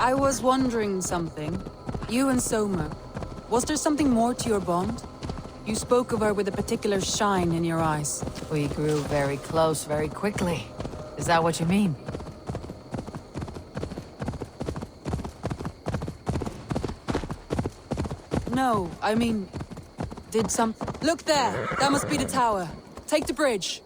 I was wondering something. You and Soma, was there something more to your bond? You spoke of her with a particular shine in your eyes. We grew very close very quickly. Is that what you mean? No, I mean... Did some... Look there! That must be the tower. Take the bridge.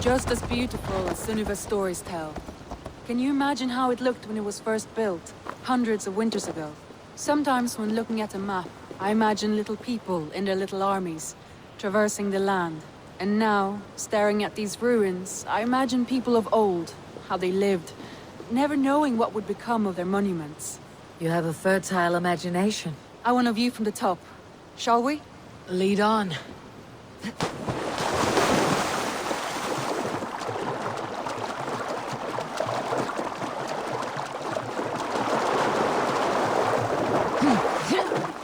Just as beautiful as Sunuva's stories tell. Can you imagine how it looked when it was first built, hundreds of winters ago? Sometimes when looking at a map, I imagine little people in their little armies, traversing the land. And now, staring at these ruins, I imagine people of old, how they lived, never knowing what would become of their monuments. You have a fertile imagination. I want a view from the top. Shall we? Lead on.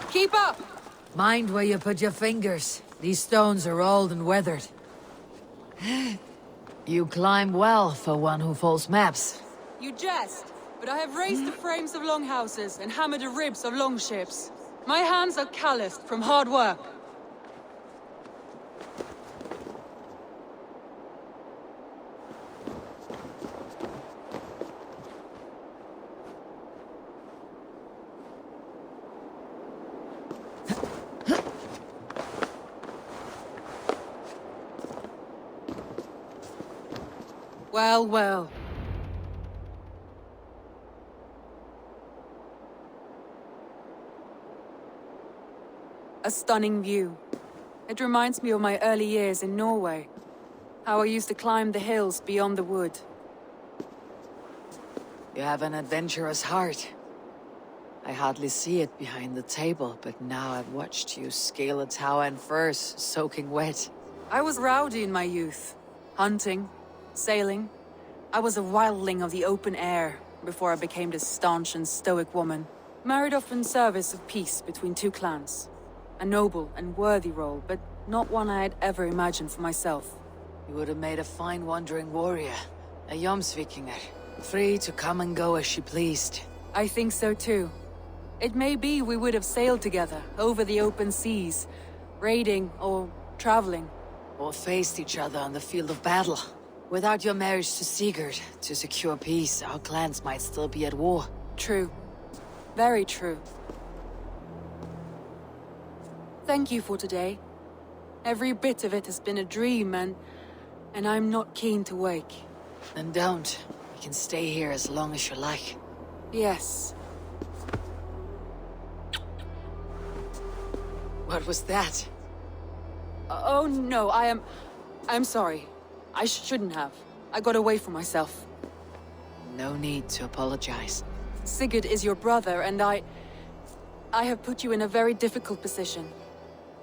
Keep up! Mind where you put your fingers. These stones are old and weathered. You climb well for one who folds maps. You jest, but I have raised the frames of longhouses and hammered the ribs of longships. My hands are calloused from hard work. Well, well. A stunning view. It reminds me of my early years in Norway. How I used to climb the hills beyond the wood. You have an adventurous heart. I hardly see it behind the table, but now I've watched you scale a tower in furs, soaking wet. I was rowdy in my youth. Hunting, sailing. I was a wildling of the open air before I became this staunch and stoic woman. Married off in service of peace between two clans. A noble and worthy role, but not one I had ever imagined for myself. You would have made a fine wandering warrior, a Jomsvikinger, free to come and go as she pleased. I think so too. It may be we would have sailed together over the open seas, raiding or traveling. Or faced each other on the field of battle. Without your marriage to Sigurd, to secure peace, our clans might still be at war. True. Very true. Thank you for today. Every bit of it has been a dream, and I'm not keen to wake. Then don't. We can stay here as long as you like. Yes. What was that? Oh no, I'm sorry. I shouldn't have. I got away from myself. No need to apologize. Sigurd is your brother, and I have put you in a very difficult position.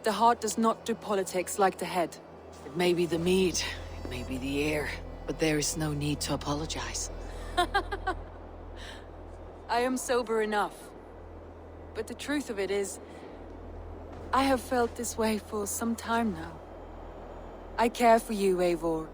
The heart does not do politics like the head. It may be the meat, it may be the air, but there is no need to apologize. I am sober enough. But the truth of it is, I have felt this way for some time now. I care for you, Eivor.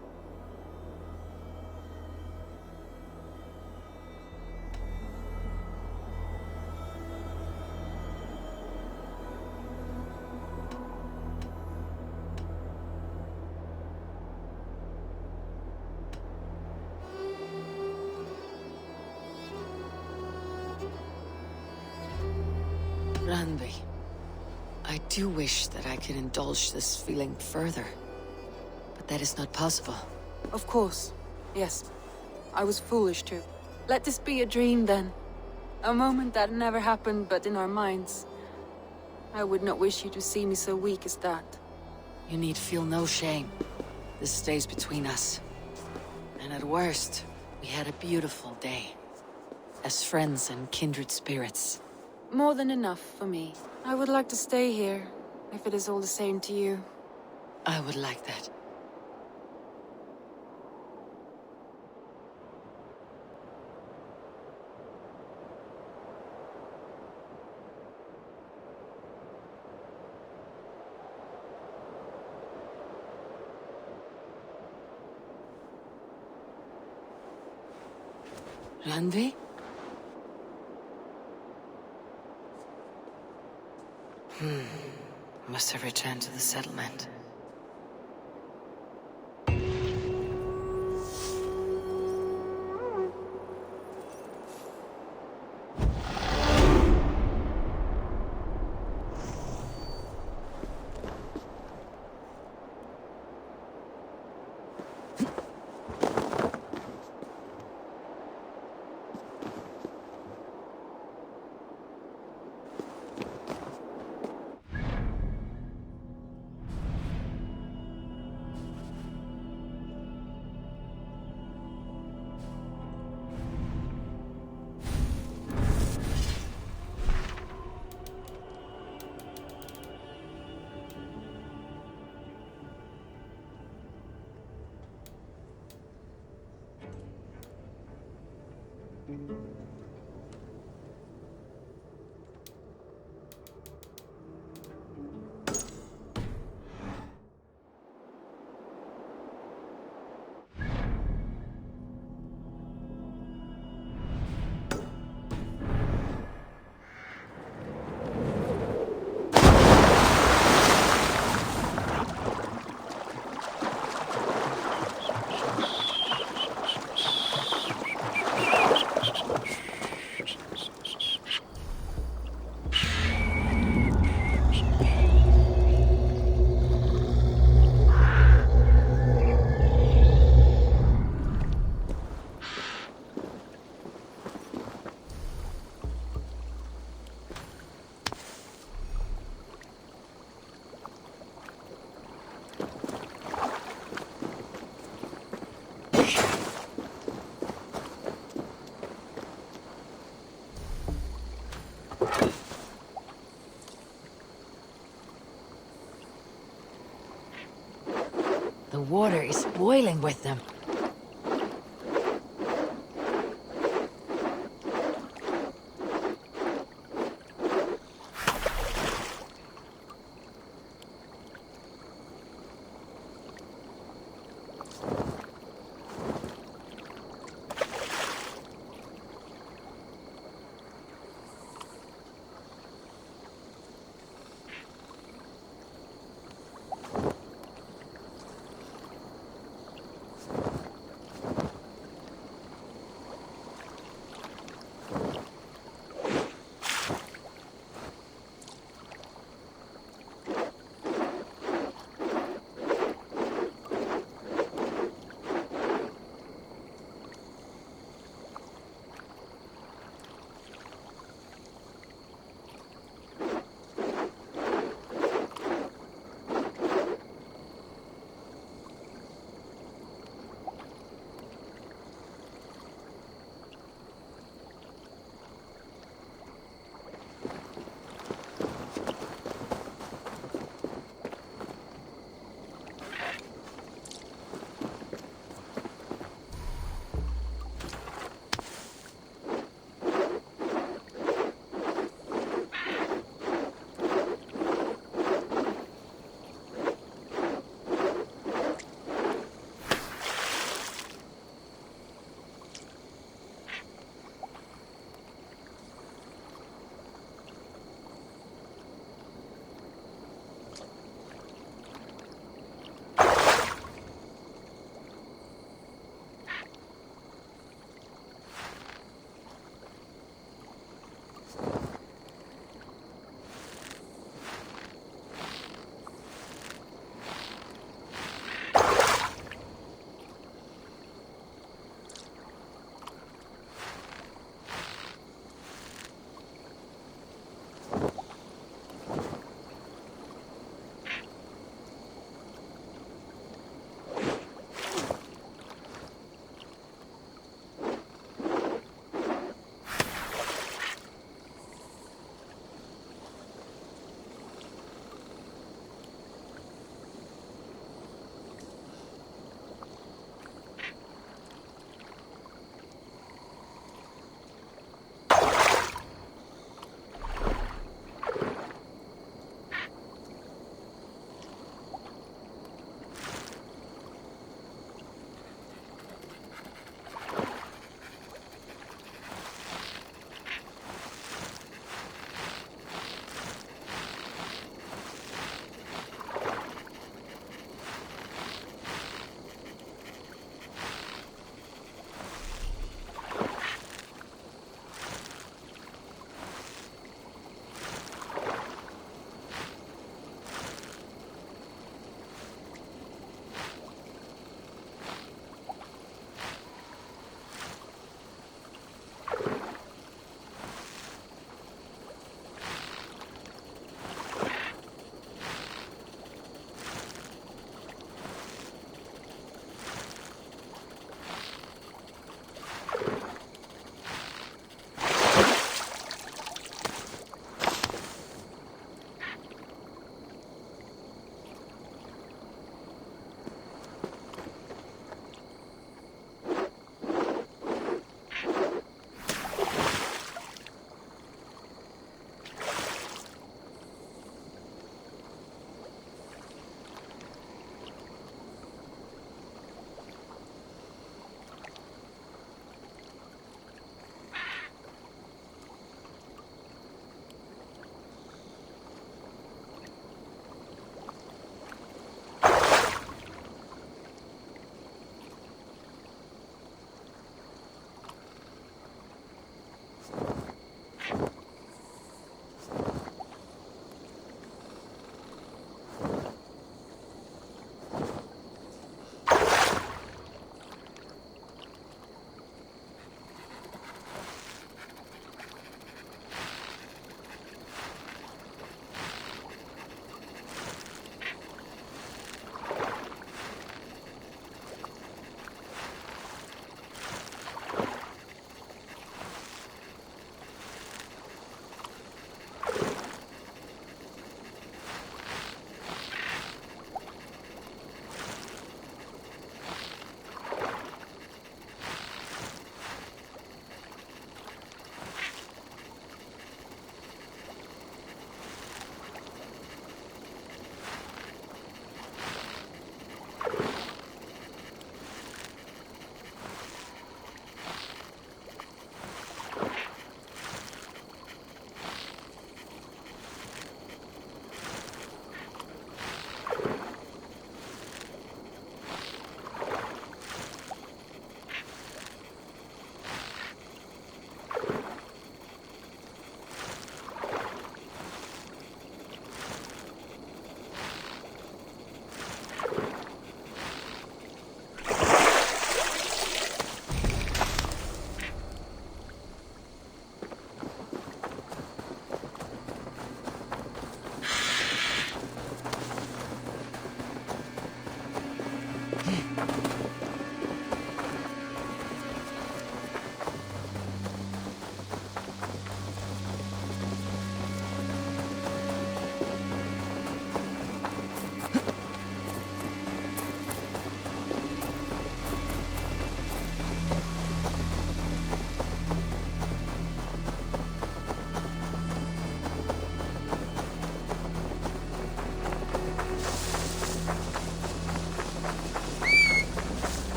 Randvi, I do wish that I could indulge this feeling further. But that is not possible. Of course. Yes. I was foolish too. Let this be a dream then. A moment that never happened but in our minds. I would not wish you to see me so weak as that. You need feel no shame. This stays between us. And at worst, we had a beautiful day. As friends and kindred spirits. More than enough for me. I would like to stay here, if it is all the same to you. I would like that. Randy? Must have returned to the settlement. The water is boiling with them.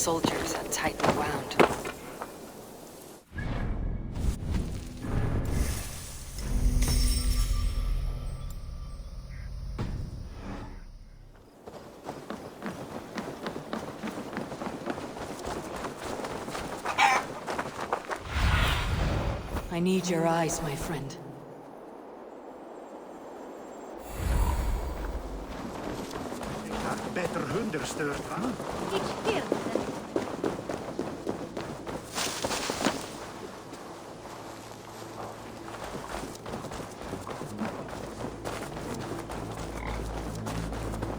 soldiers are tightly wound. I need your eyes, my friend. Better understood, huh?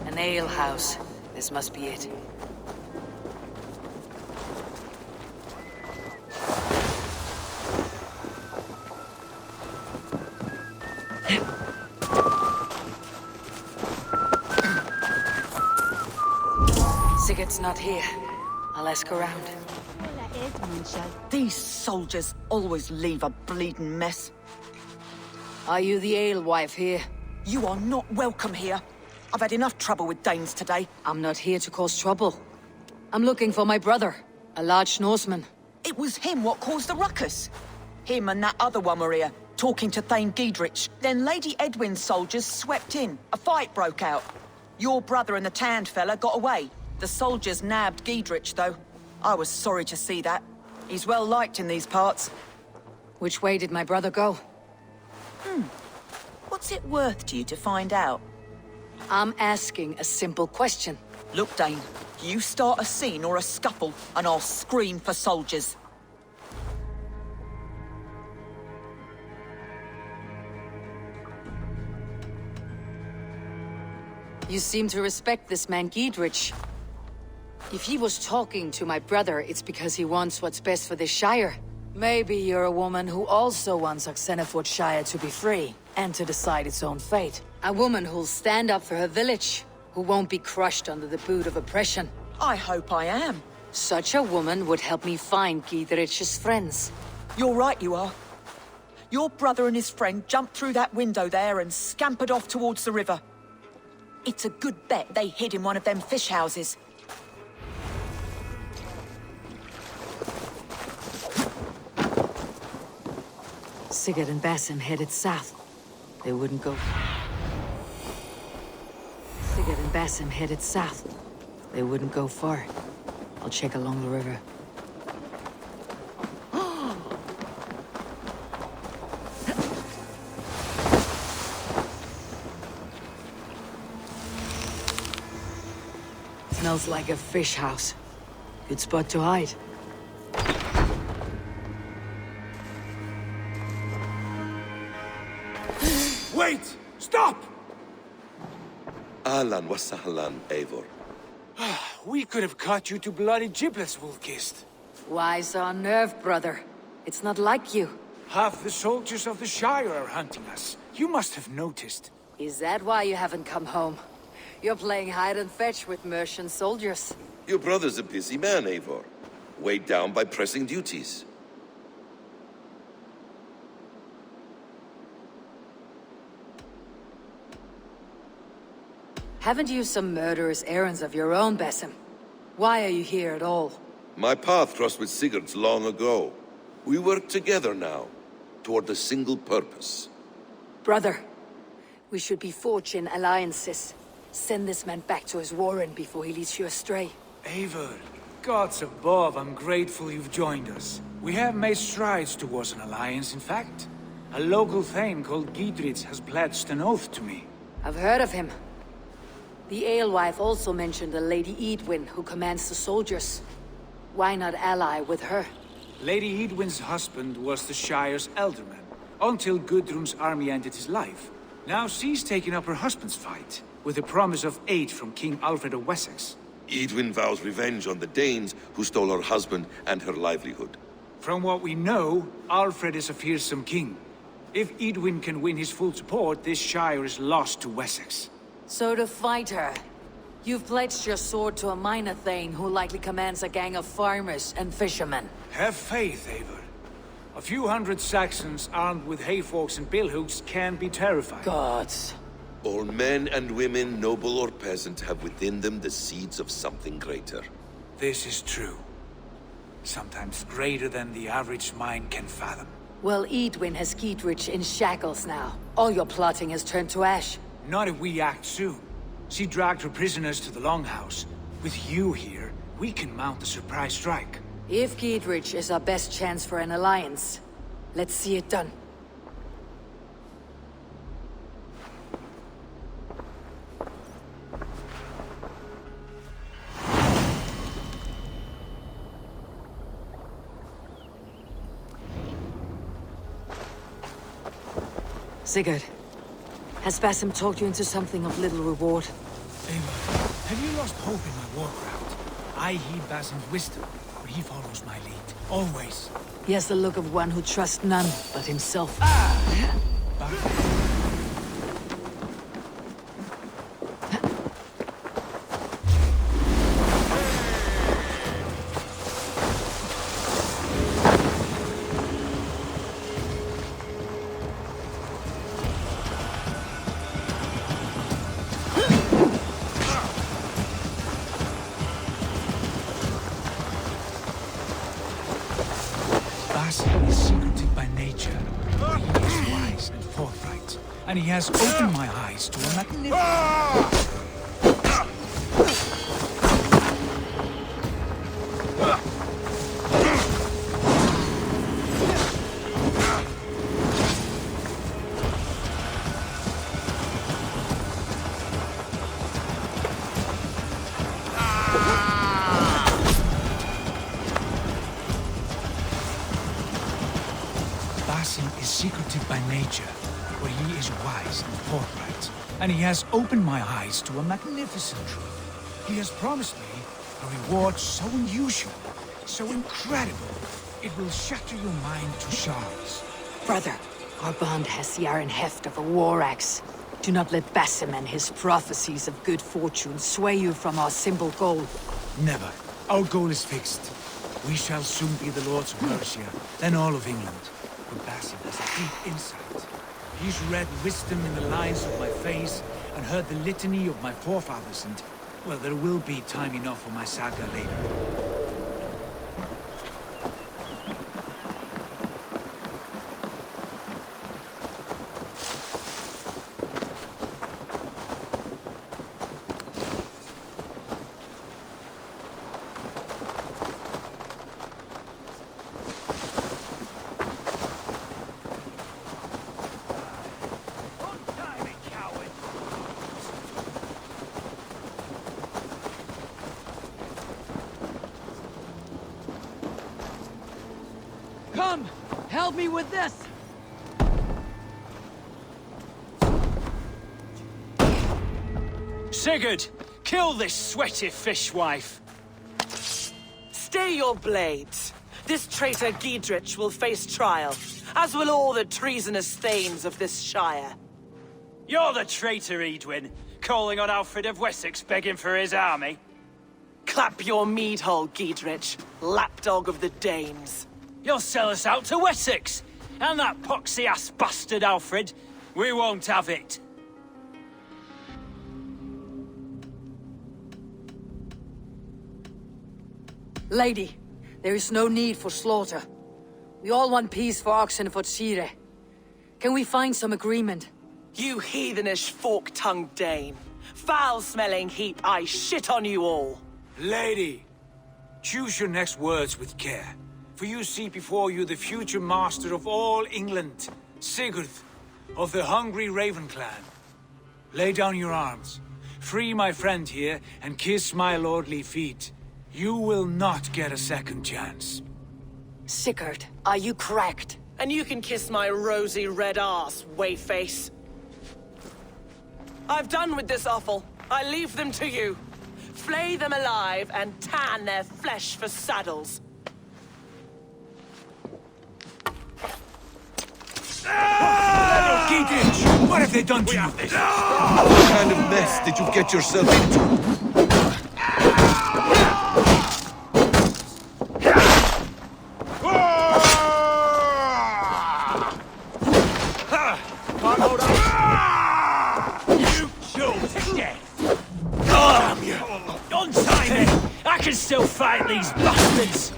An ale house. This must be it. Sigurd's not here. I'll ask around. These soldiers always leave a bleeding mess. Are you the alewife here? You are not welcome here. I've had enough trouble with Danes today. I'm not here to cause trouble. I'm looking for my brother, a large Norseman. It was him what caused the ruckus. Him and that other one were here, talking to Thane Giedrich. Then Lady Edwin's soldiers swept in. A fight broke out. Your brother and the tanned fella got away. The soldiers nabbed Giedrich, though. I was sorry to see that. He's well liked in these parts. Which way did my brother go? What's it worth to you to find out? I'm asking a simple question. Look, Dane, you start a scene or a scuffle, and I'll scream for soldiers. You seem to respect this man Giedrich. If he was talking to my brother, it's because he wants what's best for this Shire. Maybe you're a woman who also wants Oxenford Shire to be free, and to decide its own fate. A woman who'll stand up for her village, who won't be crushed under the boot of oppression. I hope I am. Such a woman would help me find Giedrich's friends. You're right, you are. Your brother and his friend jumped through that window there and scampered off towards the river. It's a good bet they hid in one of them fish houses. Sigurd and Basim headed south. They wouldn't go... Sigurd and Basim headed south. They wouldn't go far. I'll check along the river. Smells like a fish house. Good spot to hide. Wait! Stop! Ahlan wa sahlan, Eivor. We could have cut you to bloody giblets, Wolf-kissed. Why so unnerved, brother? It's not like you. Half the soldiers of the Shire are hunting us. You must have noticed. Is that why you haven't come home? You're playing hide and fetch with Mercian soldiers. Your brother's a busy man, Eivor. Weighed down by pressing duties. Haven't you some murderous errands of your own, Basim? Why are you here at all? My path crossed with Sigurd's long ago. We work together now, toward a single purpose. Brother, we should be forging alliances. Send this man back to his warren before he leads you astray. Eivor, gods above, I'm grateful you've joined us. We have made strides towards an alliance, in fact. A local thane called Giedrich has pledged an oath to me. I've heard of him. The alewife also mentioned a Lady Edwin who commands the soldiers. Why not ally with her? Lady Edwin's husband was the Shire's elderman, until Gudrun's army ended his life. Now she's taken up her husband's fight, with a promise of aid from King Alfred of Wessex. Edwin vows revenge on the Danes who stole her husband and her livelihood. From what we know, Alfred is a fearsome king. If Edwin can win his full support, this Shire is lost to Wessex. So to fight her, you've pledged your sword to a minor thane who likely commands a gang of farmers and fishermen. Have faith, Eivor. A few hundred Saxons armed with hayforks and billhooks can be terrifying. Gods. All men and women, noble or peasant, have within them the seeds of something greater. This is true. Sometimes greater than the average mind can fathom. Well, Edwin has Giedrich in shackles now. All your plotting has turned to ash. Not if we act soon. She dragged her prisoners to the Longhouse. With you here, we can mount a surprise strike. If Giedrich is our best chance for an alliance, let's see it done. Sigurd, has Basim talked you into something of little reward? Eivor, have you lost hope in my warcraft? I heed Basim's wisdom, but he follows my lead. Always. He has the look of one who trusts none but himself. Basim is secretive by nature, but he is wise and forthright, and he has opened my eyes to a magnificent... Basim is secretive by nature, but he is wise and forthright, and he has opened my eyes to a magnificent truth. He has promised me a reward so unusual, so incredible, it will shatter your mind to shards. Brother, our bond has the iron heft of a war axe. Do not let Basim and his prophecies of good fortune sway you from our simple goal. Never. Our goal is fixed. We shall soon be the lords of Mercia, then all of England. But Basim has a deep insight. He's read wisdom in the lines of my face, and heard the litany of my forefathers, and... well, there will be time enough for my saga later. Come! Help me with this! Sigurd! Kill this sweaty fishwife! Stay your blades. This traitor Giedrich will face trial, as will all the treasonous thanes of this shire. You're the traitor, Edwin, calling on Alfred of Wessex begging for his army. Clap your mead hole, Giedrich, lapdog of the Danes. You'll sell us out to Wessex! And that poxy-ass bastard Alfred, we won't have it. Lady, there is no need for slaughter. We all want peace for Oxenford. Can we find some agreement? You heathenish fork-tongued Dane. Foul-smelling heap, I shit on you all. Lady, choose your next words with care. For you see before you the future master of all England, Sigurd, of the hungry Raven clan. Lay down your arms, free my friend here, and kiss my lordly feet. You will not get a second chance. Sigurd, are you cracked? And you can kiss my rosy red arse, wayface. I've done with this offal. I leave them to you. Flay them alive and tan their flesh for saddles. Giedrich, what have they done to you? What kind of mess did you get yourself into? You chose death! Damn you! Untie me! I can still fight these bastards!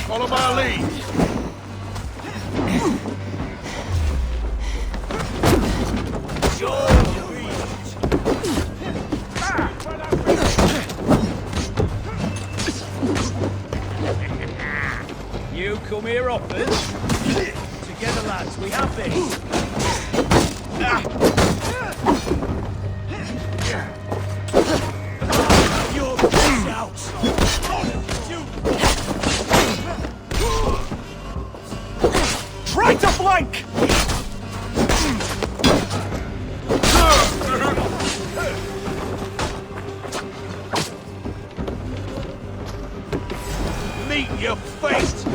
Follow my lead. You come here often? Together, lads, we have this. Your piss out! Try to flank! Meet your fate!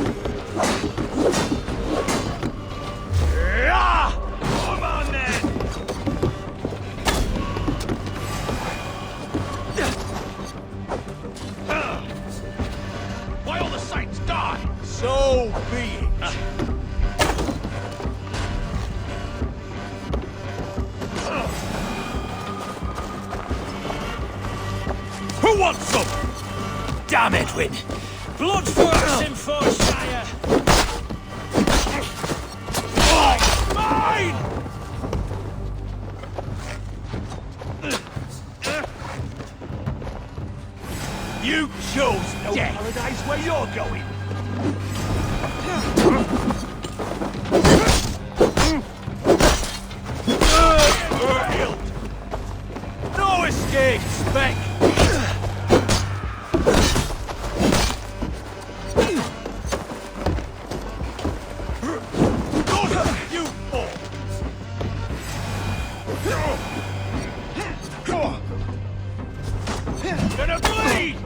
Come on then! Why all the saints die? So be it. Who wants some? Damn, Edwin! Blood for us in Fortshire! Mine! You chose no paradise where you're going! No escape, Spec! You fools! Gonna bleed!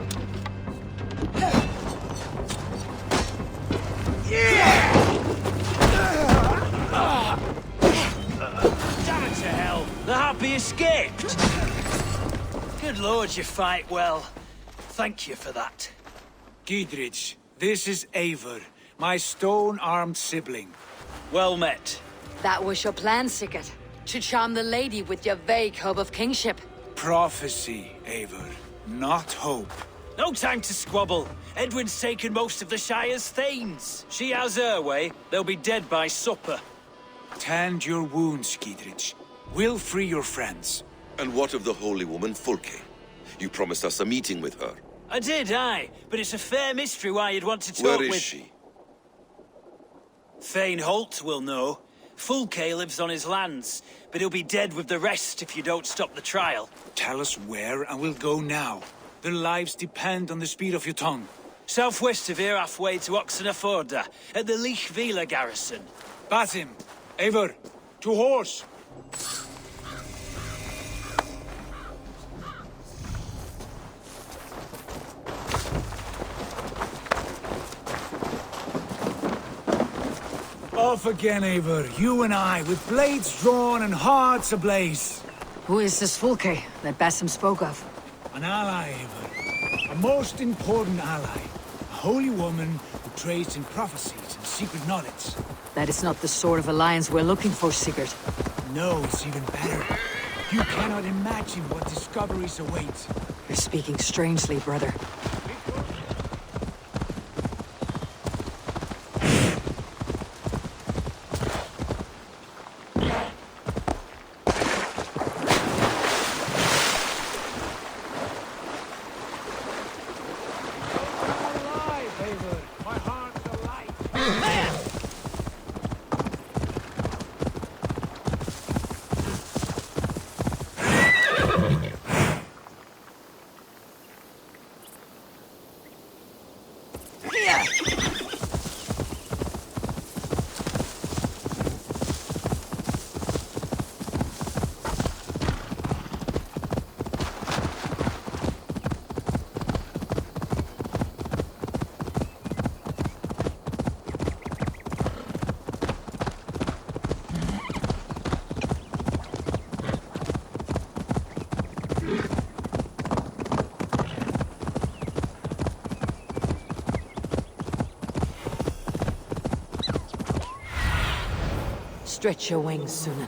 Damn it to hell! The happy escaped! Good lord, you fight well. Thank you for that. Giedrich, this is Eivor, my stone-armed sibling. Well met. That was your plan, Sigurd. To charm the lady with your vague hope of kingship. Prophecy, Eivor, not hope. No time to squabble. Edwin's taken most of the Shire's thanes. She has her way. They'll be dead by supper. Tend your wounds, Giedrich. We'll free your friends. And what of the holy woman Fulke? You promised us a meeting with her. I did, aye. But it's a fair mystery why you'd want to talk Where with... is she? Thane Holt will know. Fulke lives on his lands, but he'll be dead with the rest if you don't stop the trial. Tell us where and we'll go now. Their lives depend on the speed of your tongue. Southwest of here, halfway to Oxenaforda, at the Lichvila garrison. Basim, Eivor, to horse! Off again, Eivor. You and I, with blades drawn and hearts ablaze. Who is this Fulke that Basim spoke of? An ally, Eivor. A most important ally. A holy woman who trades in prophecies and secret knowledge. That is not the sort of alliance we're looking for, Sigurd. No, it's even better. You cannot imagine what discoveries await. You're speaking strangely, brother. Stretch your wings, Sunan.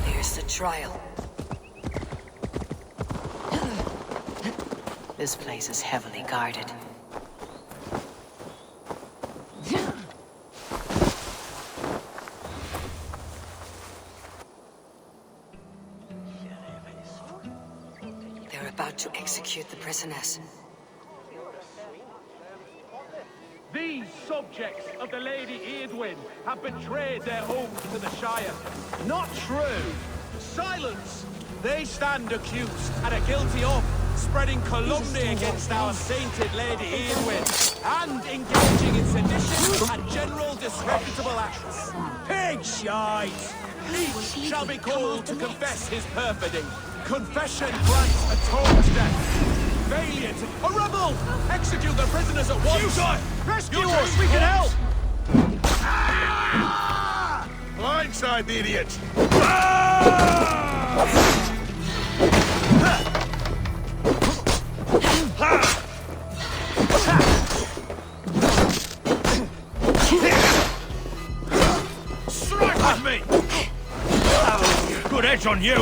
Here's the trial. This place is heavily guarded. They're about to execute the prisoners. These subjects of the Lady Eadwyn have betrayed their oath to the Shire. Not true. Silence! They stand accused and are guilty of spreading calumny against our sainted Lady Eadwyn and engaging in sedition and general disreputable acts. Pig shite! Each shall be called to confess his perfidy. Confession grants atones death. Failure to... A rebel! Execute the prisoners at once! Rescue us! We can help! Ah! Blindside the idiot! edge on you!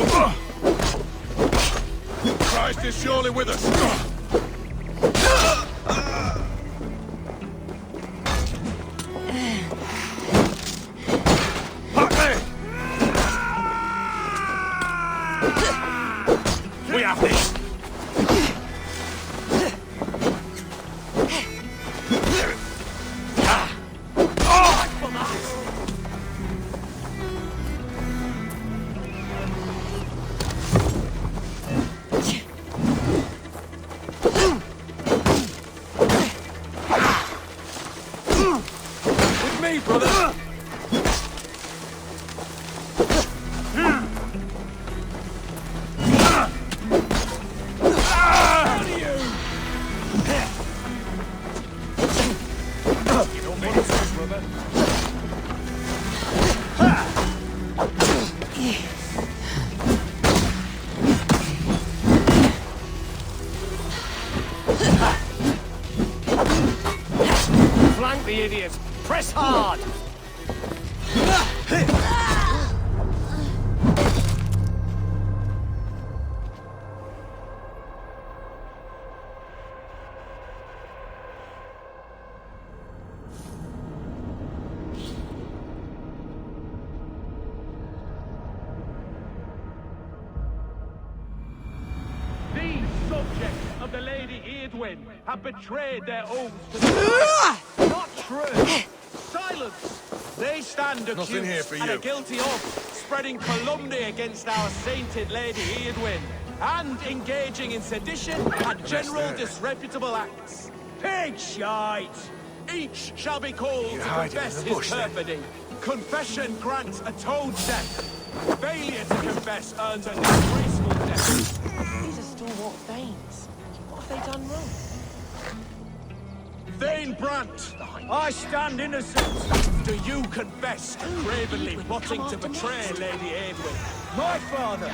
Christ is surely with us! We have this! With me, brother! Flank the idiots! Press hard! These subjects of the Lady Eadwyn have betrayed their oaths to the Not true! Silence! They stand accused here for and you. are guilty of spreading calumny against our sainted Lady Eadwyn and engaging in sedition and general disreputable acts. Pig shite! Each shall be called to confess his perfidy. Confession grants atoned death. Failure to confess earns a disgraceful death. These are stalwart Thanes. What have they done wrong? Thane Brant, I stand innocent. Do you confess cravenly plotting to betray Lady Eadwyn? My father,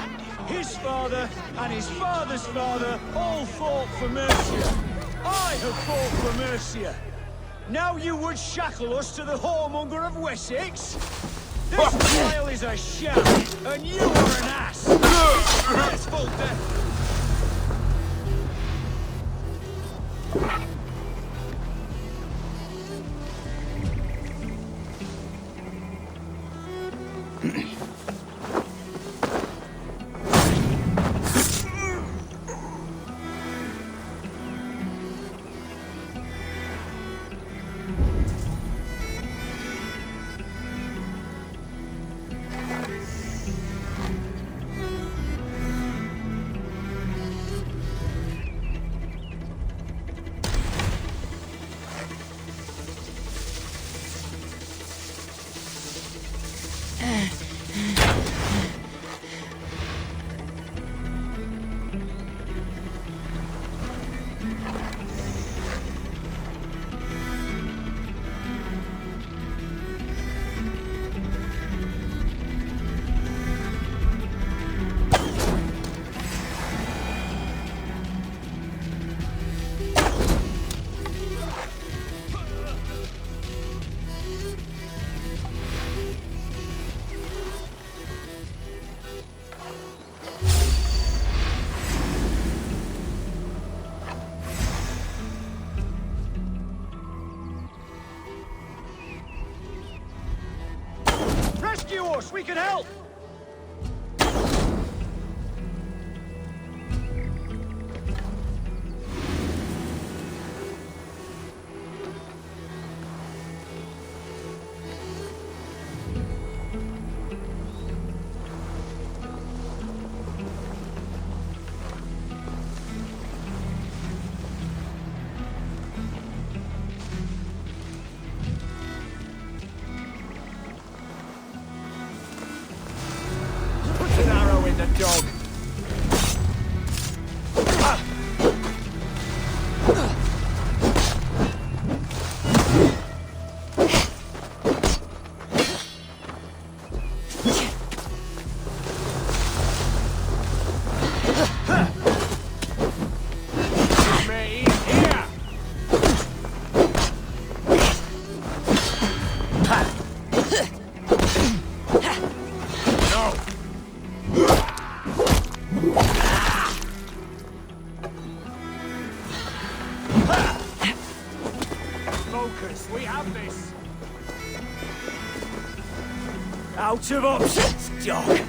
his father, and his father's father all fought for Mercia. I have fought for Mercia. Now you would shackle us to the whoremonger of Wessex? This trial is a sham, and you are an ass! Graceful death! Rescue us! We can help! Focus, we have this. Out of options, dog.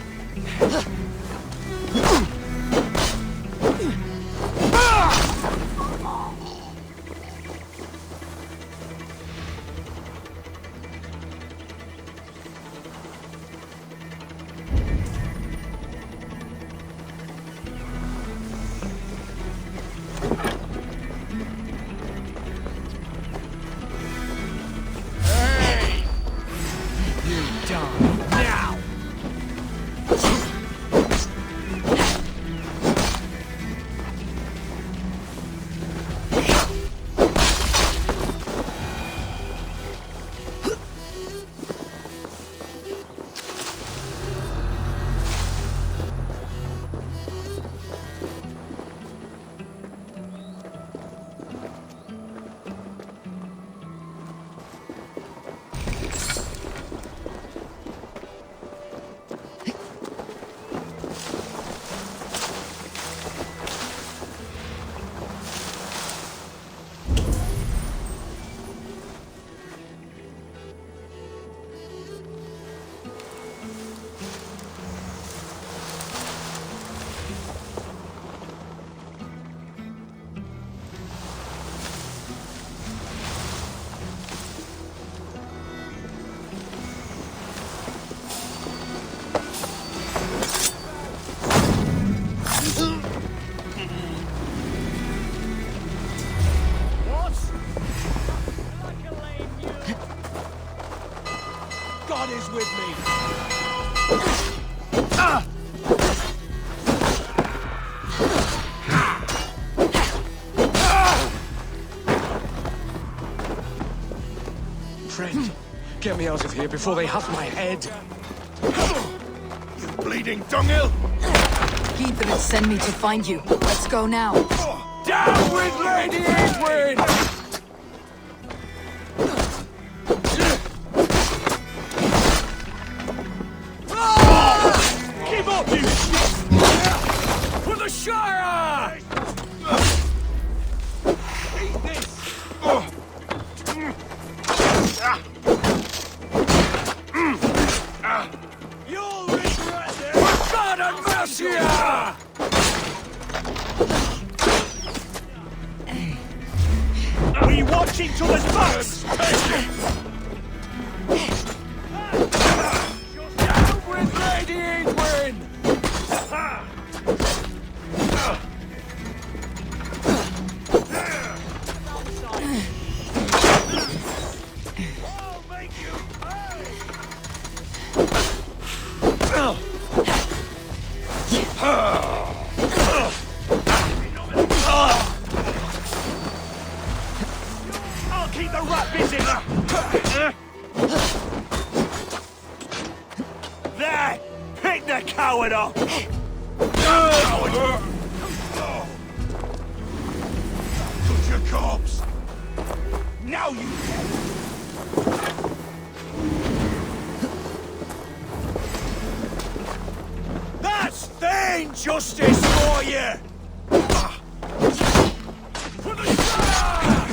God is with me. Friend, get me out of here before they have my head. You bleeding dunghill! Gaminglife sent me to find you. Let's go now. Down with Lady Edwin! Give up, you shit! For the Shire! Eat this! You'll regret this! God and mercy! We watch each other's backs! Down with Lady Edwin! I'll make you pay! I'll keep the rat busy! There! Pick the coward up! Touch your corpse! Now you... That's vain justice for you! For the Shire!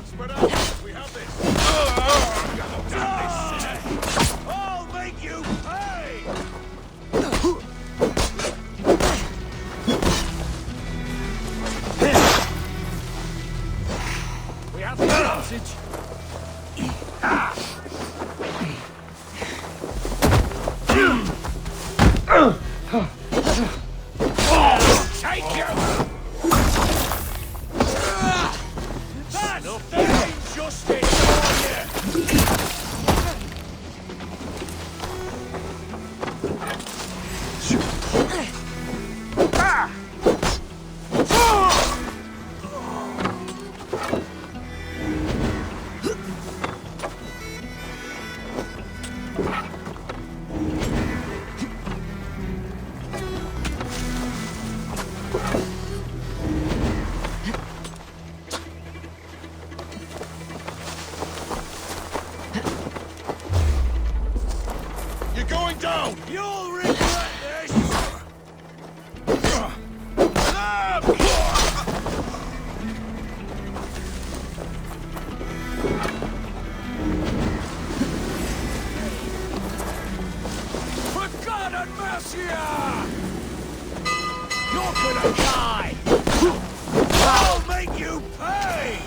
Spread out! We have this! I'll make you pay! We have the advantage. Take you! That's vain justice for you! You're going down! You'll regret this! Mercia! You're gonna die! I'll make you pay!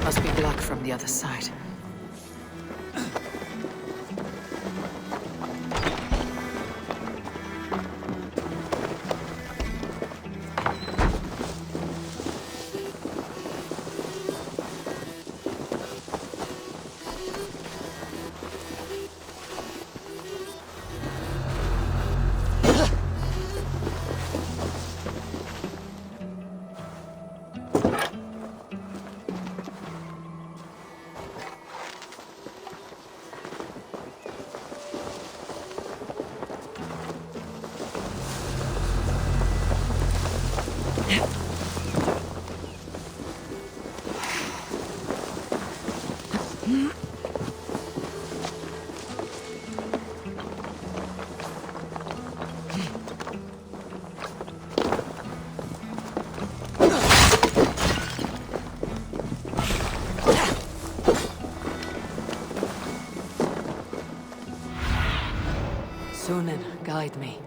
Must be blocked from the other side. Sunan, guide me.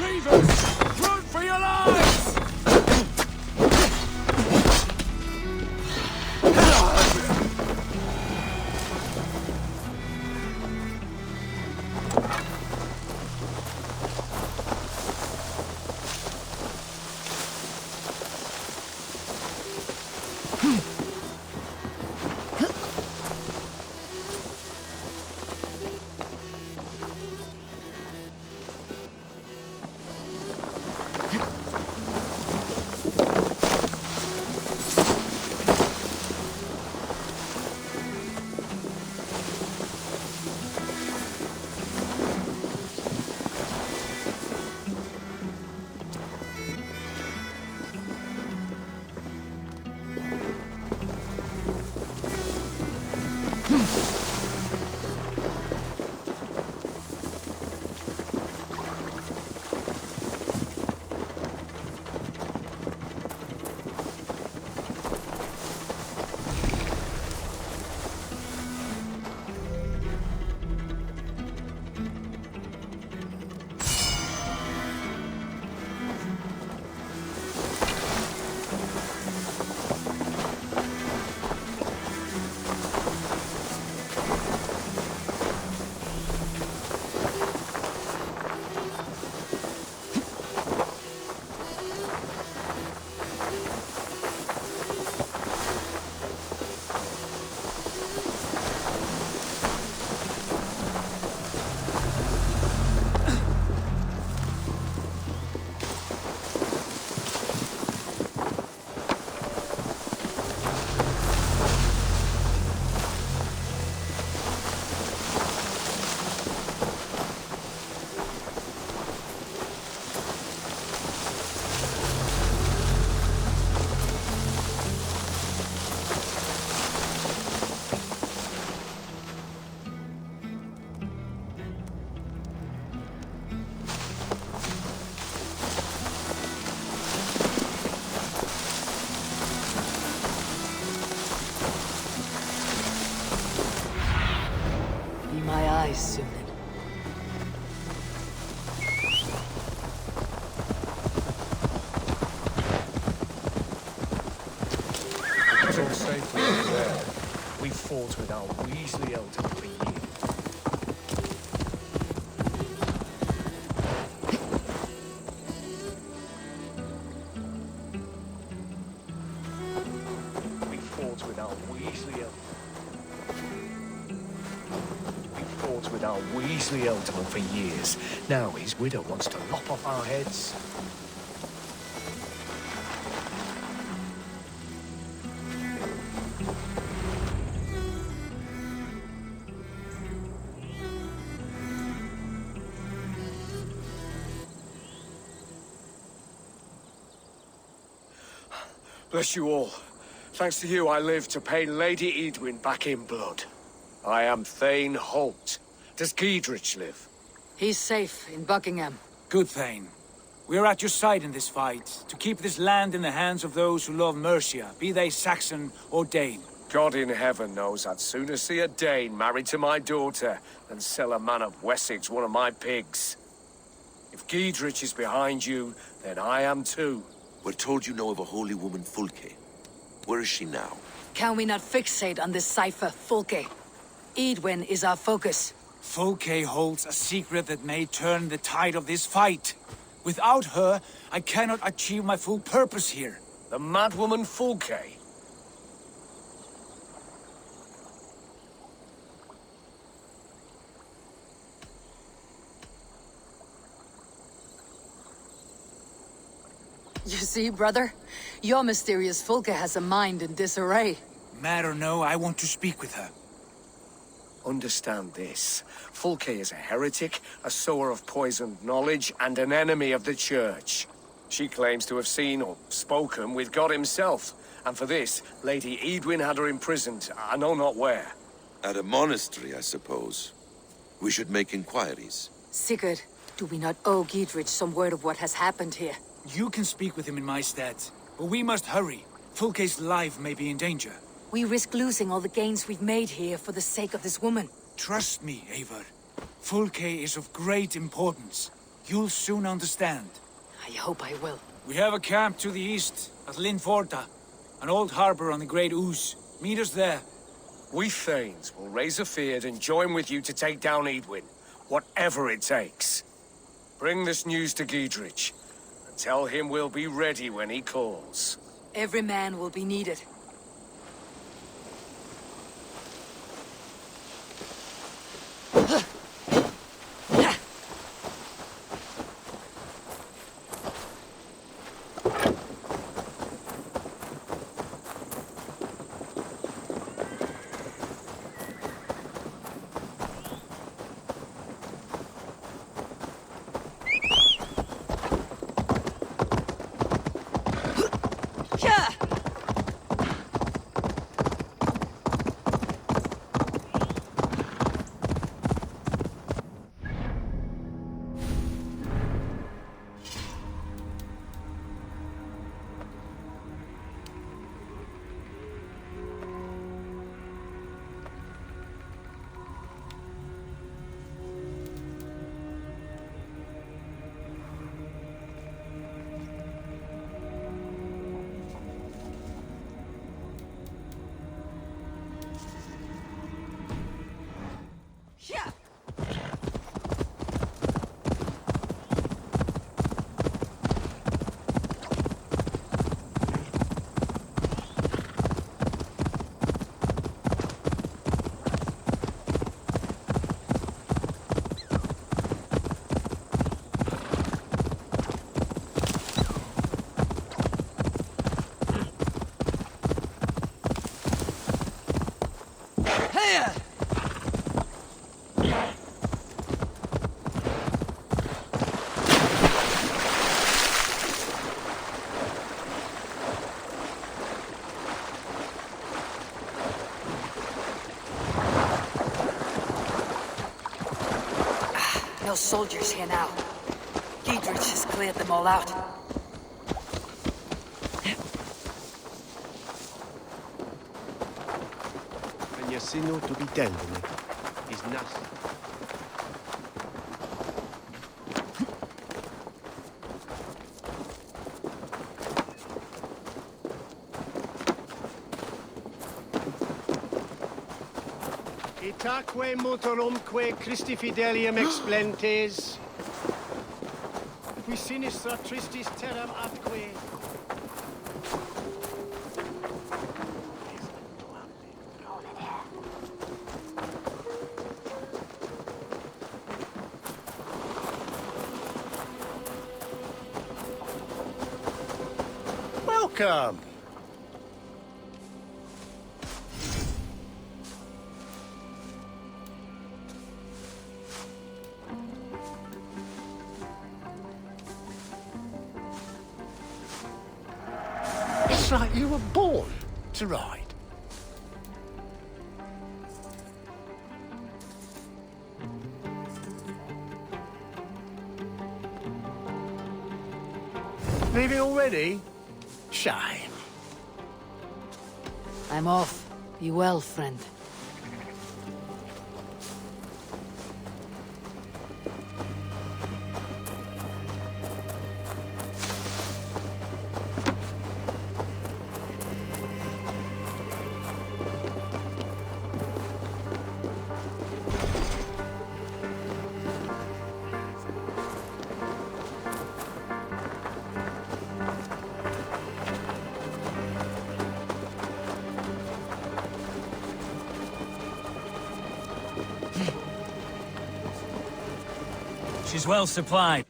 Reavers! Run for your lives! Soon. It's all safely over there. We fought with our Weasley elder for years. We fought with our Weasley elder. With our Weasley Elderman for years. Now his widow wants to lop off our heads. Bless you all. Thanks to you, I live to pay Lady Edwin back in blood. I am Thane Holt. Does Giedrich live? He's safe in Buckingham. Good, Thane. We are at your side in this fight, to keep this land in the hands of those who love Mercia, be they Saxon or Dane. God in heaven knows I'd sooner see a Dane married to my daughter than sell a man of Wessex one of my pigs. If Giedrich is behind you, then I am too. We're told you know of a holy woman, Fulke. Where is she now? Can we not fixate on this cipher, Fulke? Edwin is our focus. Fulke holds a secret that may turn the tide of this fight. Without her, I cannot achieve my full purpose here. The madwoman Fulke? You see, brother? Your mysterious Fulke has a mind in disarray. Mad or no, I want to speak with her. Understand this. Fulke is a heretic, a sower of poisoned knowledge, and an enemy of the Church. She claims to have seen or spoken with God himself. And for this, Lady Edwin had her imprisoned, I know not where. At a monastery, I suppose. We should make inquiries. Sigurd, do we not owe Giedrich some word of what has happened here? You can speak with him in my stead, but we must hurry. Fulke's life may be in danger. We risk losing all the gains we've made here for the sake of this woman. Trust me, Eivor. Fulke is of great importance. You'll soon understand. I hope I will. We have a camp to the east, at Linforta. An old harbor on the Great Ouse. Meet us there. We Thanes will raise a feard and join with you to take down Edwin, whatever it takes. Bring this news to Giedrich, and tell him we'll be ready when he calls. Every man will be needed. No soldiers here now. Giedrich has cleared them all out. And you see no to be done with me. He's nasty. Itaque motorumque Christi fidelium explentes. Qui sinistra tristis terram atque. Welcome. It's like you were born to ride. Leaving already? Shame. I'm off. Be well, friend. She's well supplied.